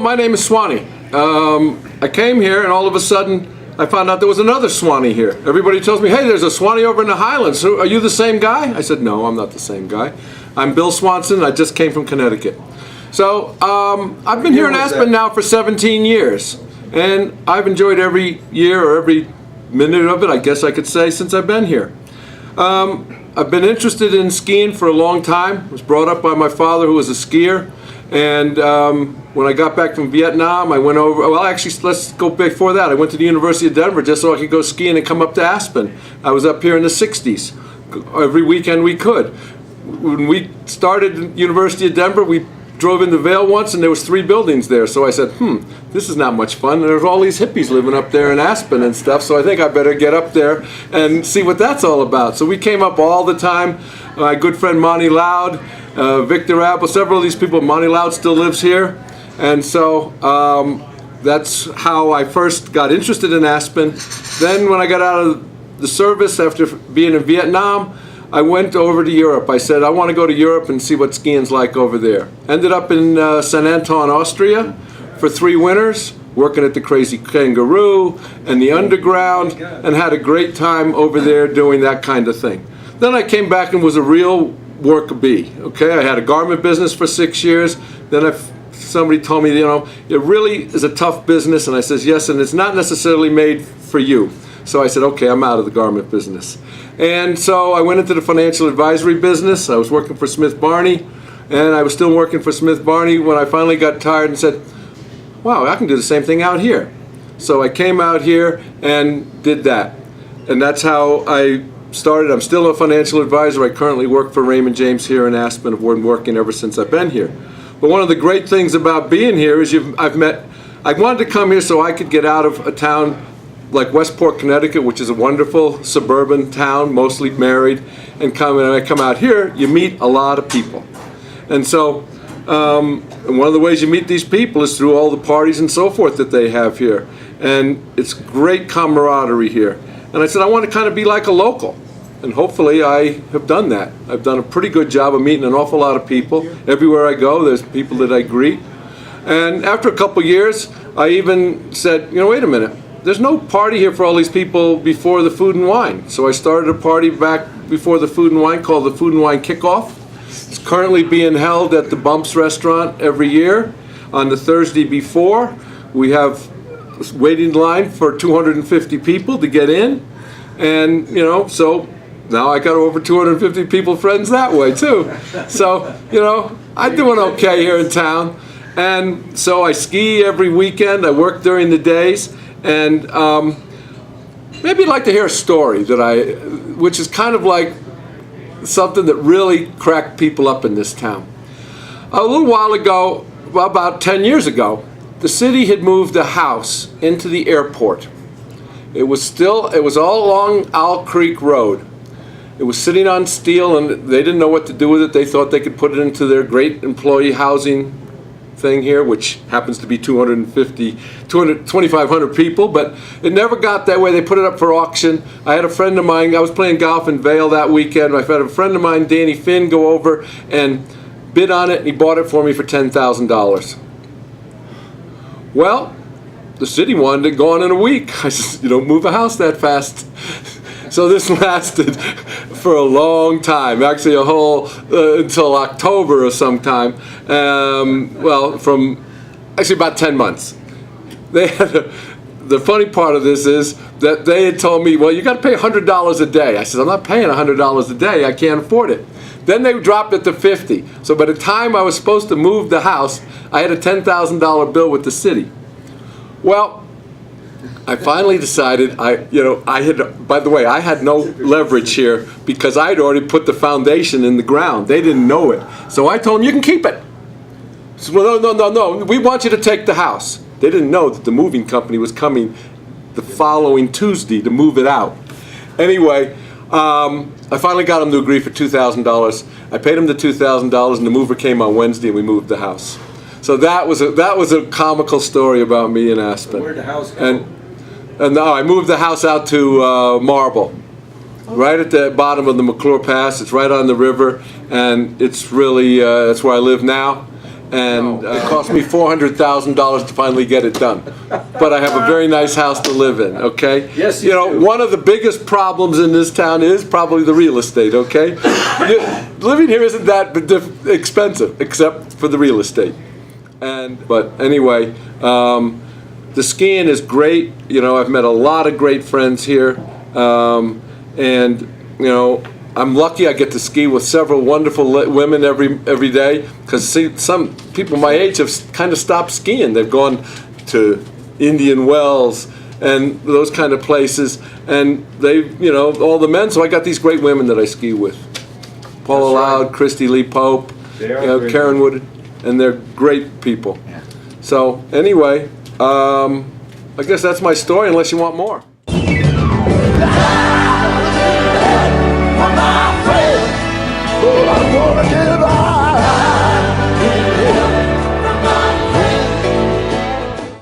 my name is Swanee. I came here and all of a sudden I found out there was another Swanee here. Everybody tells me, hey, there's a Swanee over in the Highlands. So are you the same guy? I said, no, I'm not the same guy. I'm Bill Swanson. I just came from Connecticut. So I've been here in Aspen now for 17 years. And I've enjoyed every year or every minute of it, I guess I could say, since I've been here. I've been interested in skiing for a long time. I was brought up by my father, who was a skier. And when I got back from Vietnam, I went over, well actually let's go before that. I went to the University of Denver just so I could go skiing and come up to Aspen. I was up here in the 60s. Every weekend we could. When we started University of Denver, we drove into Vail once and there was 3 buildings there. So I said, this is not much fun. And there's all these hippies living up there in Aspen and stuff. So I think I better get up there and see what that's all about. So we came up all the time. My good friend Monty Loud, Victor Apple, several of these people. Monty Loud still lives here. And so that's how I first got interested in Aspen. Then when I got out of the service after being in Vietnam, I went over to Europe. I said, I want to go to Europe and see what skiing's like over there. Ended up in St. Anton, Austria for 3 winters, working at the Crazy Kangaroo and the Underground, and had a great time over there doing that kind of thing. Then I came back and was a real worker bee. Okay, I had a garment business for 6 years. Then somebody told me, you know, it really is a tough business, and I says, yes, and it's not necessarily made for you. So I said, okay, I'm out of the garment business. And so I went into the financial advisory business. I was working for Smith Barney, and I was still working for Smith Barney when I finally got tired and said, wow, I can do the same thing out here. So I came out here and did that. And that's how I started. I'm still a financial advisor. I currently work for Raymond James here in Aspen. I've been working ever since I've been here. But one of the great things about being here is I wanted to come here so I could get out of a town like Westport, Connecticut, which is a wonderful suburban town, mostly married, and I come out here, you meet a lot of people. And so and one of the ways you meet these people is through all the parties and so forth that they have here. And it's great camaraderie here. And I said, I want to kind of be like a local. And hopefully I have done that. I've done a pretty good job of meeting an awful lot of people. Everywhere I go, there's people that I greet. And after a couple years, I even said, you know, wait a minute. There's no party here for all these people before the Food and Wine. So I started a party back before the Food and Wine called the Food and Wine Kickoff. It's currently being held at the Bumps restaurant every year on the Thursday before. We have a waiting line for 250 people to get in. And, you know, so now I got over 250 people friends that way too. So, you know, I'm doing okay here in town. And so I ski every weekend. I work during the days. And maybe you'd like to hear a story which is kind of like something that really cracked people up in this town. A little while ago, well, about 10 years ago, the city had moved a house into the airport. It was all along Owl Creek Road. It was sitting on steel, and they didn't know what to do with it. They thought they could put it into their great employee housing thing here, which happens to be 2,500 people, but it never got that way. They put it up for auction. I had a friend of mine, I was playing golf in Vail that weekend. I had a friend of mine, Danny Finn, go over and bid on it, and he bought it for me for $10,000. Well, the city wanted it gone in a week. I said, you don't move a house that fast. So this lasted for a long time, actually until October or sometime. Well, from actually about 10 months. The funny part of this is that they had told me, well, you got to pay $100 a day. I said, I'm not paying $100 a day. I can't afford it. Then they dropped it to $50. So by the time I was supposed to move the house, I had a $10,000 bill with the city. Well, I finally decided, by the way, I had no leverage here because I had already put the foundation in the ground. They didn't know it. So I told them, you can keep it. So, well, no, we want you to take the house. They didn't know that the moving company was coming the following Tuesday to move it out. Anyway, I finally got them to agree for $2,000. I paid them the $2,000 and the mover came on Wednesday and we moved the house. So that was a comical story about me in Aspen. Where'd the house go? And now I moved the house out to Marble, right at the bottom of the McClure Pass. It's right on the river, and it's really that's where I live now. and it cost me $400,000 to finally get it done. But I have a very nice house to live in, okay? Yes, you know, do. one of the biggest problems in this town is probably the real estate, okay? Living here isn't that expensive, except for the real estate. But anyway, the skiing is great. You know, I've met a lot of great friends here, and you know, I'm lucky I get to ski with several wonderful women every day, because see, some people my age have kind of stopped skiing. They've gone to Indian Wells and those kind of places, and they, you know, all the men. So I got these great women that I ski with: Paula Loud, Christy Lee Pope, Karen Wood, and they're great people. Yeah. So anyway, I guess that's my story. Unless you want more.